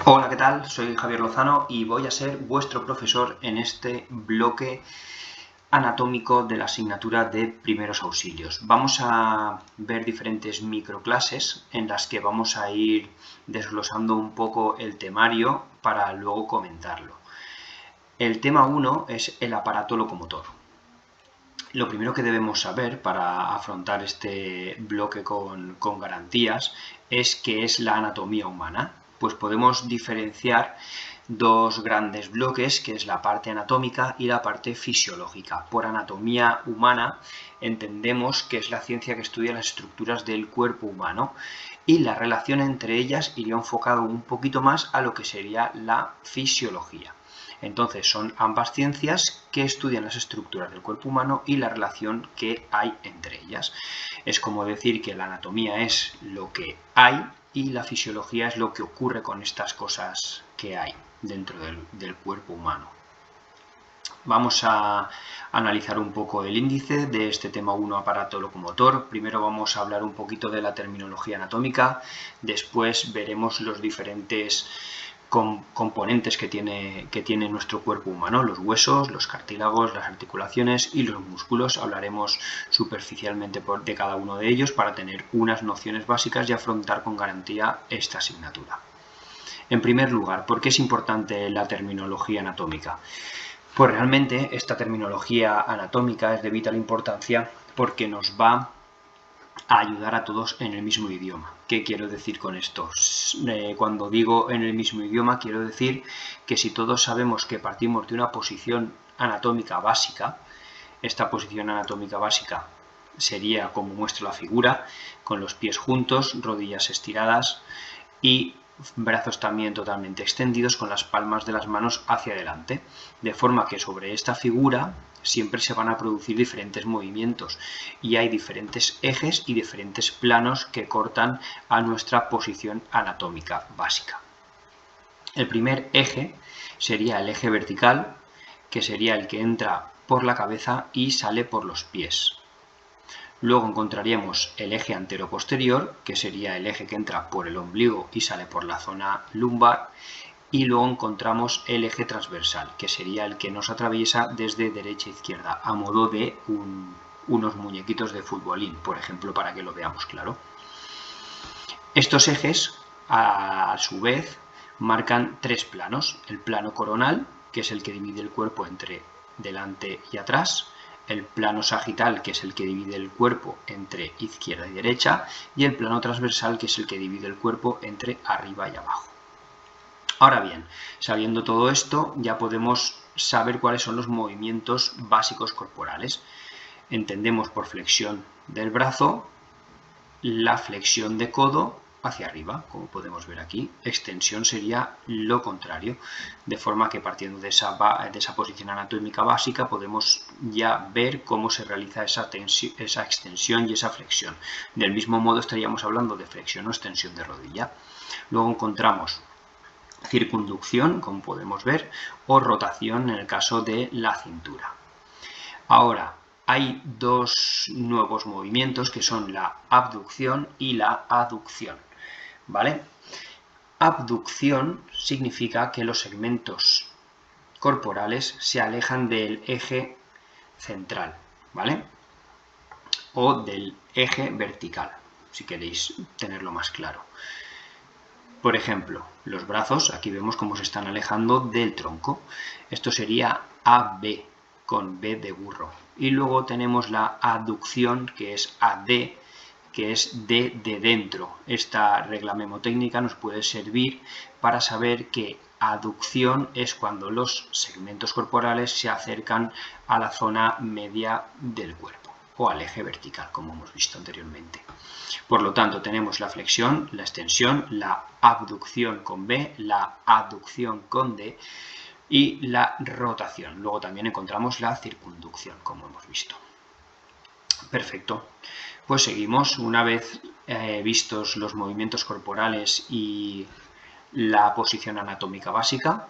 Hola, ¿qué tal? Soy Javier Lozano y voy a ser vuestro profesor en este bloque anatómico de la asignatura de primeros auxilios. Vamos a ver diferentes microclases en las que vamos a ir desglosando un poco el temario para luego comentarlo. El tema 1 es el aparato locomotor. Lo primero que debemos saber para afrontar este bloque con garantías es qué es la anatomía humana. Pues podemos diferenciar dos grandes bloques, que es la parte anatómica y la parte fisiológica. Por anatomía humana entendemos que es la ciencia que estudia las estructuras del cuerpo humano y la relación entre ellas iría enfocado un poquito más a lo que sería la fisiología. Entonces son ambas ciencias que estudian las estructuras del cuerpo humano y la relación que hay entre ellas. Es como decir que la anatomía es lo que hay y la fisiología es lo que ocurre con estas cosas que hay dentro del cuerpo humano. Vamos a analizar un poco el índice de este tema 1, aparato locomotor. Primero vamos a hablar un poquito de la terminología anatómica, después veremos los diferentes componentes que tiene nuestro cuerpo humano, los huesos, los cartílagos, las articulaciones y los músculos. Hablaremos superficialmente de cada uno de ellos para tener unas nociones básicas y afrontar con garantía esta asignatura. En primer lugar, ¿por qué es importante la terminología anatómica? Pues realmente esta terminología anatómica es de vital importancia porque nos va a ayudar a todos en el mismo idioma. ¿Qué quiero decir con esto? Cuando digo en el mismo idioma, quiero decir que si todos sabemos que partimos de una posición anatómica básica, esta posición anatómica básica sería como muestra la figura, con los pies juntos, rodillas estiradas y brazos también totalmente extendidos con las palmas de las manos hacia adelante, de forma que sobre esta figura siempre se van a producir diferentes movimientos y hay diferentes ejes y diferentes planos que cortan a nuestra posición anatómica básica. El primer eje sería el eje vertical, que sería el que entra por la cabeza y sale por los pies. Luego encontraríamos el eje antero-posterior, que sería el eje que entra por el ombligo y sale por la zona lumbar. Y luego encontramos el eje transversal, que sería el que nos atraviesa desde derecha a izquierda, a modo de unos muñequitos de futbolín, por ejemplo, para que lo veamos claro. Estos ejes, a su vez, marcan tres planos. El plano coronal, que es el que divide el cuerpo entre delante y atrás, el plano sagital, que es el que divide el cuerpo entre izquierda y derecha, y el plano transversal, que es el que divide el cuerpo entre arriba y abajo. Ahora bien, sabiendo todo esto, ya podemos saber cuáles son los movimientos básicos corporales. Entendemos por flexión del brazo la flexión de codo hacia arriba, como podemos ver aquí. Extensión sería lo contrario, de forma que partiendo de esa posición anatómica básica podemos ya ver cómo se realiza esa extensión y esa flexión. Del mismo modo estaríamos hablando de flexión o extensión de rodilla. Luego encontramos circunducción, como podemos ver, o rotación en el caso de la cintura. Ahora, hay dos nuevos movimientos que son la abducción y la aducción, ¿vale? Abducción significa que los segmentos corporales se alejan del eje central, ¿vale? O del eje vertical, si queréis tenerlo más claro. Por ejemplo, los brazos, aquí vemos cómo se están alejando del tronco. Esto sería AB, con B de burro. Y luego tenemos la aducción, que es AD, que es D de dentro. Esta regla memotécnica nos puede servir para saber que aducción es cuando los segmentos corporales se acercan a la zona media del cuerpo o al eje vertical, como hemos visto anteriormente. Por lo tanto, tenemos la flexión, la extensión, la abducción con B, la aducción con D y la rotación. Luego también encontramos la circunducción, como hemos visto. Perfecto. Pues seguimos. Una vez vistos los movimientos corporales y la posición anatómica básica,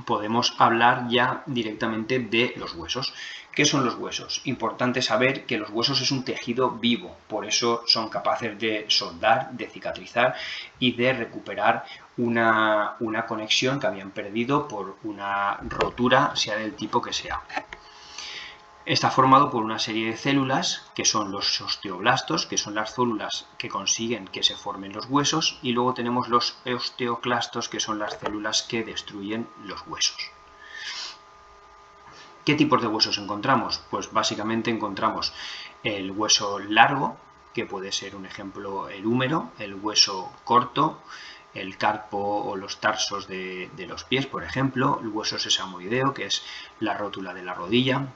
podemos hablar ya directamente de los huesos. ¿Qué son los huesos? Importante saber que los huesos es un tejido vivo, por eso son capaces de soldar, de cicatrizar y de recuperar una conexión que habían perdido por una rotura, sea del tipo que sea. Está formado por una serie de células que son los osteoblastos, que son las células que consiguen que se formen los huesos, y luego tenemos los osteoclastos, que son las células que destruyen los huesos. ¿Qué tipos de huesos encontramos? Pues básicamente encontramos el hueso largo, que puede ser un ejemplo el húmero, el hueso corto, el carpo o los tarsos de los pies, por ejemplo, el hueso sesamoideo, que es la rótula de la rodilla,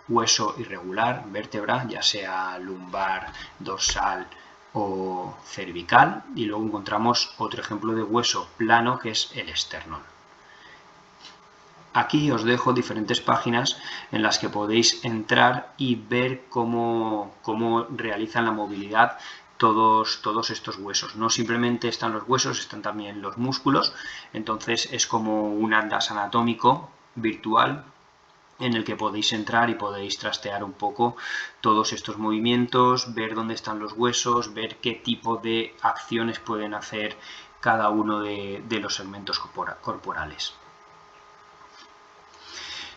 hueso irregular, vértebra, ya sea lumbar, dorsal o cervical, y luego encontramos otro ejemplo de hueso plano, que es el esternón. Aquí os dejo diferentes páginas en las que podéis entrar y ver cómo realizan la movilidad todos estos huesos. No simplemente están los huesos, están también los músculos, entonces es como un atlas anatómico virtual en el que podéis entrar y podéis trastear un poco todos estos movimientos, ver dónde están los huesos, ver qué tipo de acciones pueden hacer cada uno de los segmentos corporales.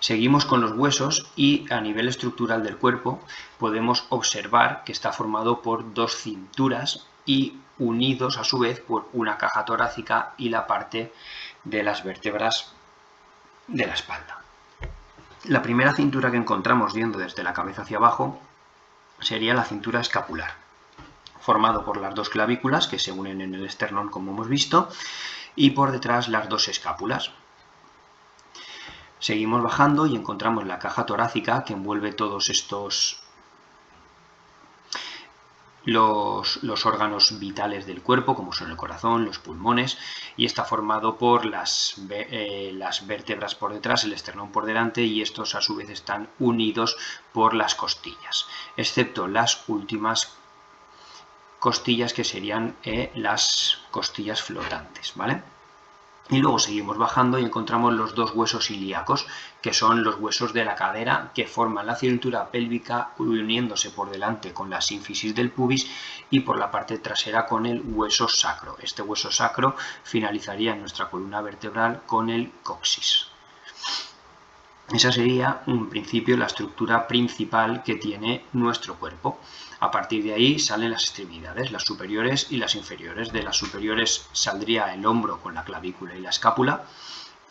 Seguimos con los huesos y a nivel estructural del cuerpo podemos observar que está formado por dos cinturas y unidos a su vez por una caja torácica y la parte de las vértebras de la espalda. La primera cintura que encontramos yendo desde la cabeza hacia abajo sería la cintura escapular, formado por las dos clavículas que se unen en el esternón, como hemos visto, y por detrás las dos escápulas. Seguimos bajando y encontramos la caja torácica que envuelve todos estos los órganos vitales del cuerpo, como son el corazón, los pulmones, y está formado por las vértebras por detrás, el esternón por delante, y estos a su vez están unidos por las costillas, excepto las últimas costillas, que serían las costillas flotantes, ¿vale? Y luego seguimos bajando y encontramos los dos huesos ilíacos, que son los huesos de la cadera que forman la cintura pélvica, uniéndose por delante con la sínfisis del pubis y por la parte trasera con el hueso sacro. Este hueso sacro finalizaría en nuestra columna vertebral con el coxis. Esa sería, en principio, la estructura principal que tiene nuestro cuerpo. A partir de ahí salen las extremidades, las superiores y las inferiores. De las superiores saldría el hombro con la clavícula y la escápula,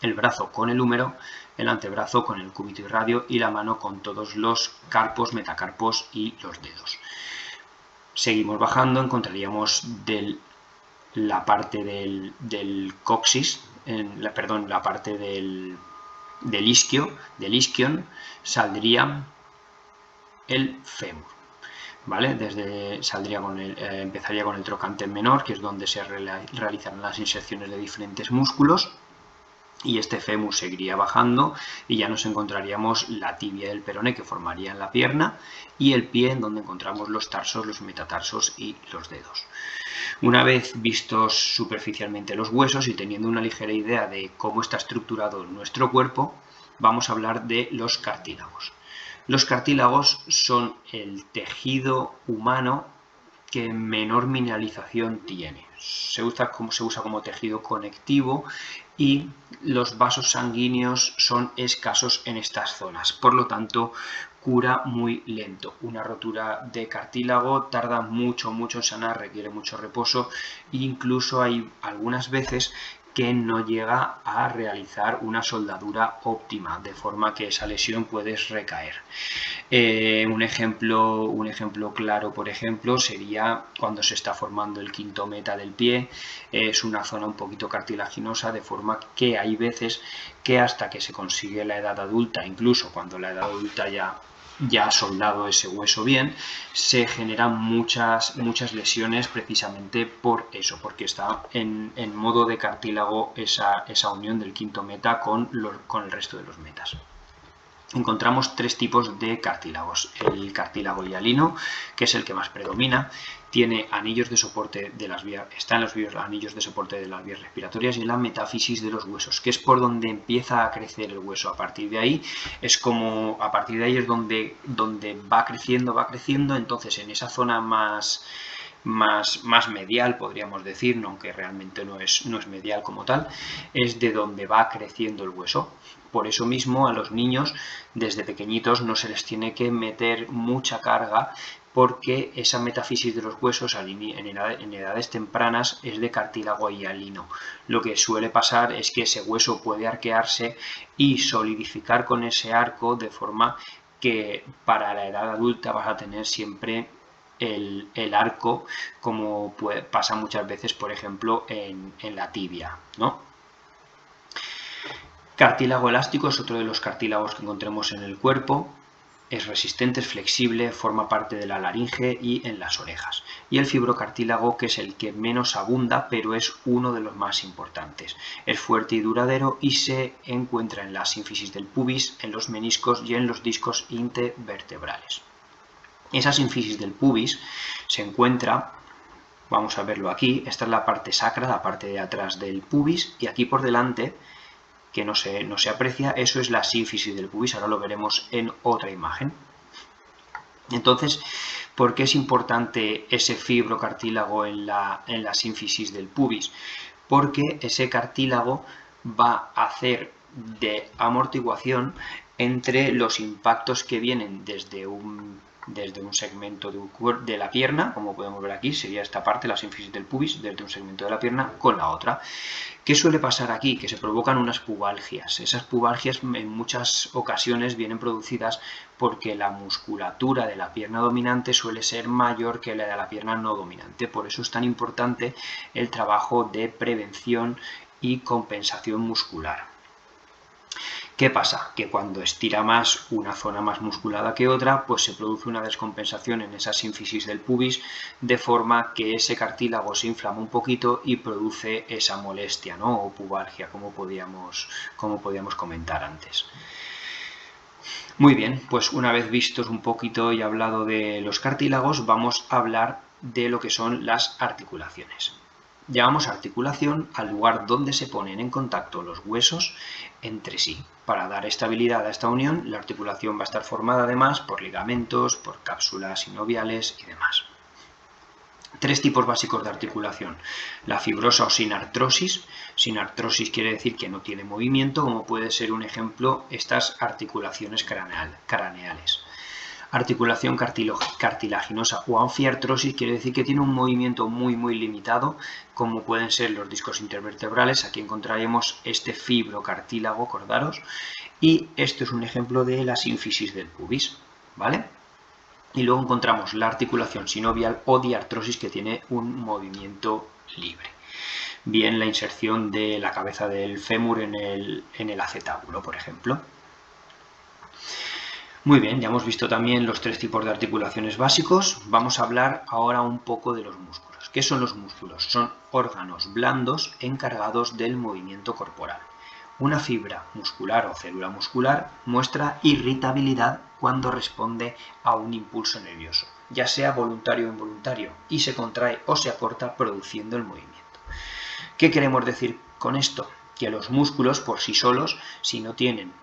el brazo con el húmero, el antebrazo con el cúbito y radio y la mano con todos los carpos, metacarpos y los dedos. Seguimos bajando, encontraríamos la parte del coxis, la parte del isquion, saldría el fémur, ¿vale? Empezaría con el trocánter menor, que es donde se realizarán las inserciones de diferentes músculos, y este fémur seguiría bajando y ya nos encontraríamos la tibia del peroné, que formaría la pierna, y el pie, en donde encontramos los tarsos, los metatarsos y los dedos. Una vez vistos superficialmente los huesos y teniendo una ligera idea de cómo está estructurado nuestro cuerpo, vamos a hablar de los cartílagos. Los cartílagos son el tejido humano que menor mineralización tiene. Se usa como tejido conectivo y los vasos sanguíneos son escasos en estas zonas. Por lo tanto, cura muy lento. Una rotura de cartílago tarda mucho en sanar, requiere mucho reposo e incluso hay algunas veces que no llega a realizar una soldadura óptima, de forma que esa lesión puede recaer. Un ejemplo claro, por ejemplo, sería cuando se está formando el quinto meta del pie. Es una zona un poquito cartilaginosa, de forma que hay veces que hasta que se consigue la edad adulta, incluso cuando la edad adulta ya ha soldado ese hueso bien, se generan muchas lesiones precisamente por eso, porque está en modo de cartílago esa unión del quinto meta con el resto de los metas. encontramos tres tipos de cartílagos. El cartílago hialino, que es el que más predomina, tiene anillos de soporte de las vías, está en los anillos de soporte de las vías respiratorias y en la metáfisis de los huesos, que es por donde empieza a crecer el hueso. A partir de ahí es donde va creciendo, entonces en esa zona más medial, podríamos decir, aunque realmente no es medial como tal, es de donde va creciendo el hueso. Por eso mismo a los niños desde pequeñitos no se les tiene que meter mucha carga, porque esa metáfisis de los huesos en edades tempranas es de cartílago hialino. Lo que suele pasar es que ese hueso puede arquearse y solidificar con ese arco, de forma que para la edad adulta vas a tener siempre el arco, como pasa muchas veces, por ejemplo, en la tibia, ¿no? Cartílago elástico es otro de los cartílagos que encontremos en el cuerpo. Es resistente, es flexible, forma parte de la laringe y en las orejas. Y el fibrocartílago, que es el que menos abunda, pero es uno de los más importantes. Es fuerte y duradero y se encuentra en la sínfisis del pubis, en los meniscos y en los discos intervertebrales. Esa sínfisis del pubis se encuentra, vamos a verlo aquí, esta es la parte sacra, la parte de atrás del pubis, y aquí por delante, que no se aprecia, eso es la sínfisis del pubis. Ahora lo veremos en otra imagen. Entonces, ¿por qué es importante ese fibrocartílago en la sínfisis del pubis? Porque ese cartílago va a hacer de amortiguación entre los impactos que vienen desde un segmento de la pierna, como podemos ver aquí, sería esta parte, la sínfisis del pubis, desde un segmento de la pierna con la otra. ¿Qué suele pasar aquí? Que se provocan unas pubalgias. Esas pubalgias en muchas ocasiones vienen producidas porque la musculatura de la pierna dominante suele ser mayor que la de la pierna no dominante. Por eso es tan importante el trabajo de prevención y compensación muscular. ¿Qué pasa? Que cuando estira más una zona más musculada que otra, pues se produce una descompensación en esa sínfisis del pubis, de forma que ese cartílago se inflama un poquito y produce esa molestia, ¿no? O pubalgia, como podíamos comentar antes. Muy bien, pues una vez vistos un poquito y hablado de los cartílagos, vamos a hablar de lo que son las articulaciones. Llamamos articulación al lugar donde se ponen en contacto los huesos entre sí. Para dar estabilidad a esta unión, la articulación va a estar formada además por ligamentos, por cápsulas sinoviales y demás. Tres tipos básicos de articulación: la fibrosa o sin artrosis. Sin artrosis quiere decir que no tiene movimiento, como puede ser un ejemplo estas articulaciones craneales. Articulación cartilaginosa o anfiartrosis quiere decir que tiene un movimiento muy limitado, como pueden ser los discos intervertebrales. Aquí encontraremos este fibrocartílago, acordaros, y esto es un ejemplo de la sínfisis del pubis, ¿vale? Y luego encontramos la articulación sinovial o diartrosis, que tiene un movimiento libre. Bien, la inserción de la cabeza del fémur en el acetábulo, por ejemplo. Muy bien, ya hemos visto también los tres tipos de articulaciones básicos. Vamos a hablar ahora un poco de los músculos. ¿Qué son los músculos? Son órganos blandos encargados del movimiento corporal. Una fibra muscular o célula muscular muestra irritabilidad cuando responde a un impulso nervioso, ya sea voluntario o involuntario, y se contrae o se acorta produciendo el movimiento. ¿Qué queremos decir con esto? Que los músculos por sí solos, si no tienen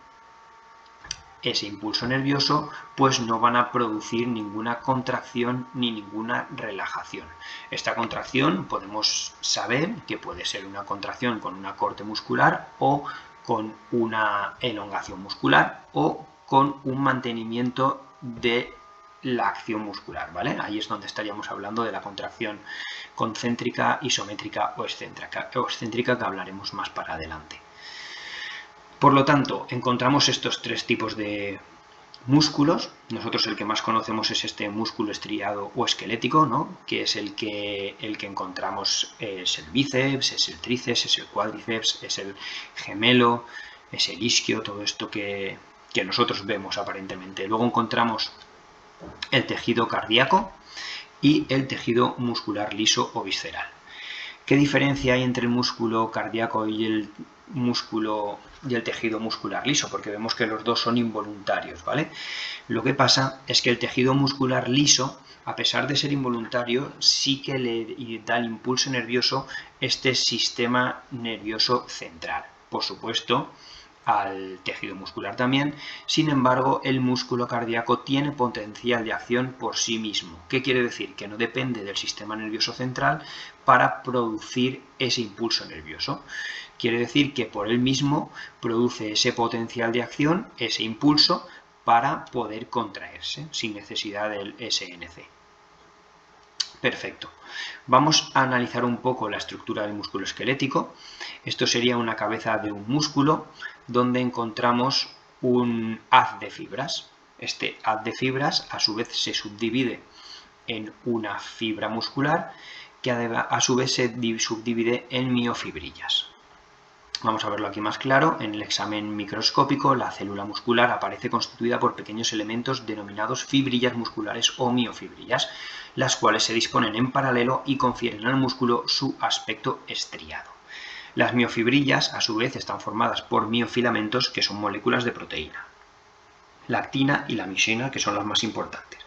ese impulso nervioso, pues no van a producir ninguna contracción ni ninguna relajación. Esta contracción podemos saber que puede ser una contracción con un acorte muscular, o con una elongación muscular, o con un mantenimiento de la acción muscular, ¿vale? Ahí es donde estaríamos hablando de la contracción concéntrica, isométrica o excéntrica, que hablaremos más para adelante. Por lo tanto, encontramos estos tres tipos de músculos. Nosotros el que más conocemos es este músculo estriado o esquelético, ¿no? Que es el que encontramos, es el bíceps, es el tríceps, es el cuádriceps, es el gemelo, es el isquio, todo esto que nosotros vemos aparentemente. Luego encontramos el tejido cardíaco y el tejido muscular liso o visceral. ¿Qué diferencia hay entre el músculo cardíaco y el tejido muscular liso? Porque vemos que los dos son involuntarios, ¿vale? Lo que pasa es que el tejido muscular liso, a pesar de ser involuntario, sí que le da el impulso nervioso este sistema nervioso central. Por supuesto, al tejido muscular también. Sin embargo, el músculo cardíaco tiene potencial de acción por sí mismo. ¿Qué quiere decir? Que no depende del sistema nervioso central para producir ese impulso nervioso. Quiere decir que por él mismo produce ese potencial de acción, ese impulso, para poder contraerse sin necesidad del SNC. Perfecto. Vamos a analizar un poco la estructura del músculo esquelético. Esto sería una cabeza de un músculo donde encontramos un haz de fibras. Este haz de fibras a su vez se subdivide en una fibra muscular que a su vez se subdivide en miofibrillas. Vamos a verlo aquí más claro. En el examen microscópico, la célula muscular aparece constituida por pequeños elementos denominados fibrillas musculares o miofibrillas, las cuales se disponen en paralelo y confieren al músculo su aspecto estriado. Las miofibrillas, a su vez, están formadas por miofilamentos, que son moléculas de proteína, la actina y la miosina, que son las más importantes.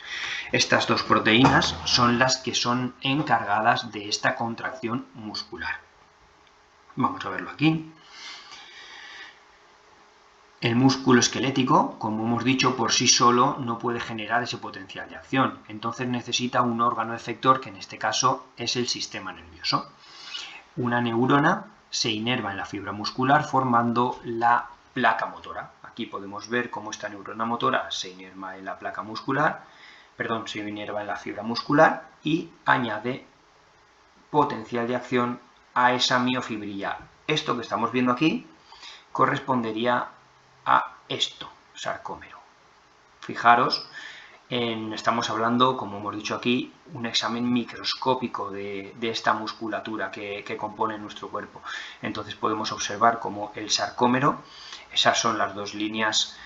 Estas dos proteínas son las que son encargadas de esta contracción muscular. Vamos a verlo aquí. El músculo esquelético, como hemos dicho, por sí solo no puede generar ese potencial de acción. Entonces necesita un órgano efector, que en este caso es el sistema nervioso. Una neurona se inerva en la fibra muscular formando la placa motora. Aquí podemos ver cómo esta neurona motora se inerva en la placa muscular, se inerva en la fibra muscular y añade potencial de acción a esa miofibrilla. Esto que estamos viendo aquí correspondería a esto, sarcómero. Fijaros, estamos hablando, como hemos dicho aquí, un examen microscópico de esta musculatura que compone nuestro cuerpo. Entonces podemos observar como el sarcómero, esas son las dos líneas,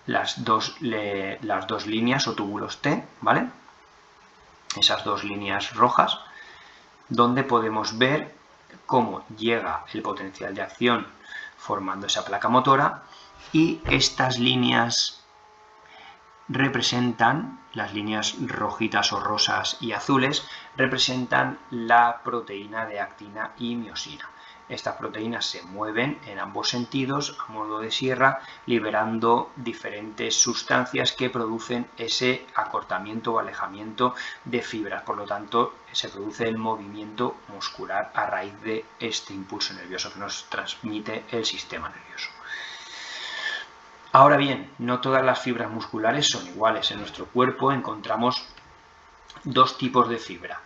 las dos líneas o túbulos T, ¿vale? Esas dos líneas rojas, donde podemos ver cómo llega el potencial de acción formando esa placa motora, y estas líneas representan, las líneas rojitas o rosas y azules, representan la proteína de actina y miosina. Estas proteínas se mueven en ambos sentidos a modo de sierra, liberando diferentes sustancias que producen ese acortamiento o alejamiento de fibras. Por lo tanto, se produce el movimiento muscular a raíz de este impulso nervioso que nos transmite el sistema nervioso. Ahora bien, no todas las fibras musculares son iguales. En nuestro cuerpo encontramos dos tipos de fibra,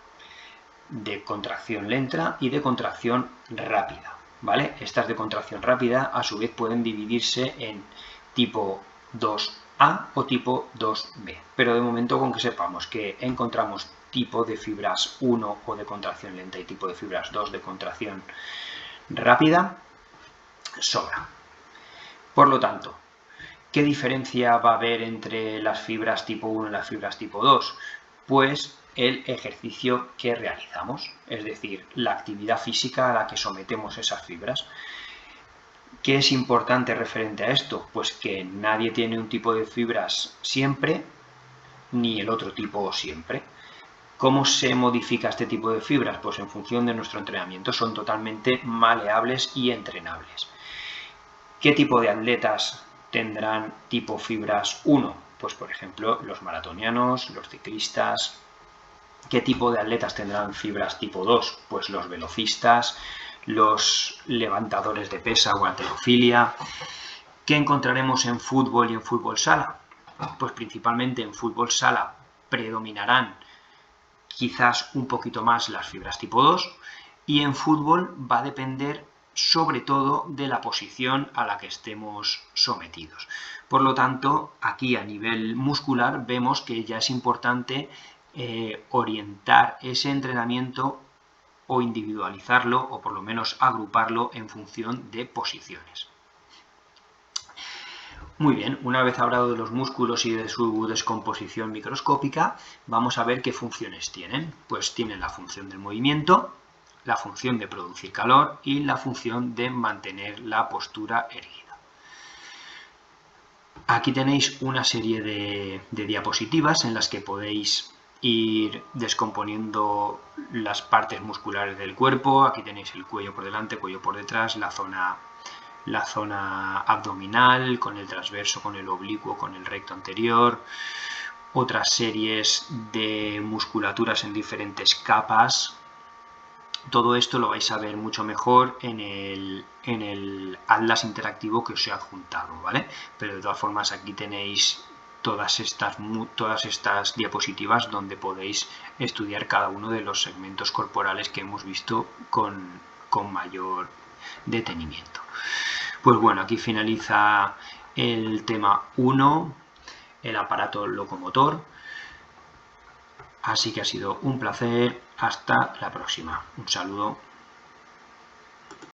de contracción lenta y de contracción rápida, ¿vale? Estas de contracción rápida a su vez pueden dividirse en tipo 2A o tipo 2B, pero de momento con que sepamos que encontramos tipo de fibras 1 o de contracción lenta y tipo de fibras 2 de contracción rápida, sobra. Por lo tanto, ¿qué diferencia va a haber entre las fibras tipo 1 y las fibras tipo 2? Pues el ejercicio que realizamos, es decir, la actividad física a la que sometemos esas fibras. ¿Qué es importante referente a esto? Pues que nadie tiene un tipo de fibras siempre, ni el otro tipo siempre. ¿Cómo se modifica este tipo de fibras? Pues en función de nuestro entrenamiento. Son totalmente maleables y entrenables. ¿Qué tipo de atletas tendrán tipo fibras 1? Pues por ejemplo los maratonianos, los ciclistas. ¿Qué tipo de atletas tendrán fibras tipo 2? Pues los velocistas, los levantadores de pesa o halterofilia. ¿Qué encontraremos en fútbol y en fútbol sala? Pues principalmente en fútbol sala predominarán quizás un poquito más las fibras tipo 2, y en fútbol va a depender sobre todo de la posición a la que estemos sometidos. Por lo tanto, aquí a nivel muscular vemos que ya es importante orientar ese entrenamiento o individualizarlo o por lo menos agruparlo en función de posiciones. Muy bien, una vez hablado de los músculos y de su descomposición microscópica, vamos a ver qué funciones tienen. Pues tienen la función del movimiento, la función de producir calor y la función de mantener la postura erguida. Aquí tenéis una serie de diapositivas en las que podéis ir descomponiendo las partes musculares del cuerpo. Aquí tenéis el cuello por delante, cuello por detrás, la zona abdominal, con el transverso, con el oblicuo, con el recto anterior, otras series de musculaturas en diferentes capas. Todo esto lo vais a ver mucho mejor en el atlas interactivo que os he adjuntado, ¿vale? Pero de todas formas aquí tenéis todas estas diapositivas donde podéis estudiar cada uno de los segmentos corporales que hemos visto con mayor detenimiento. Pues bueno, aquí finaliza el tema 1, el aparato locomotor. Así que ha sido un placer. Hasta la próxima. Un saludo.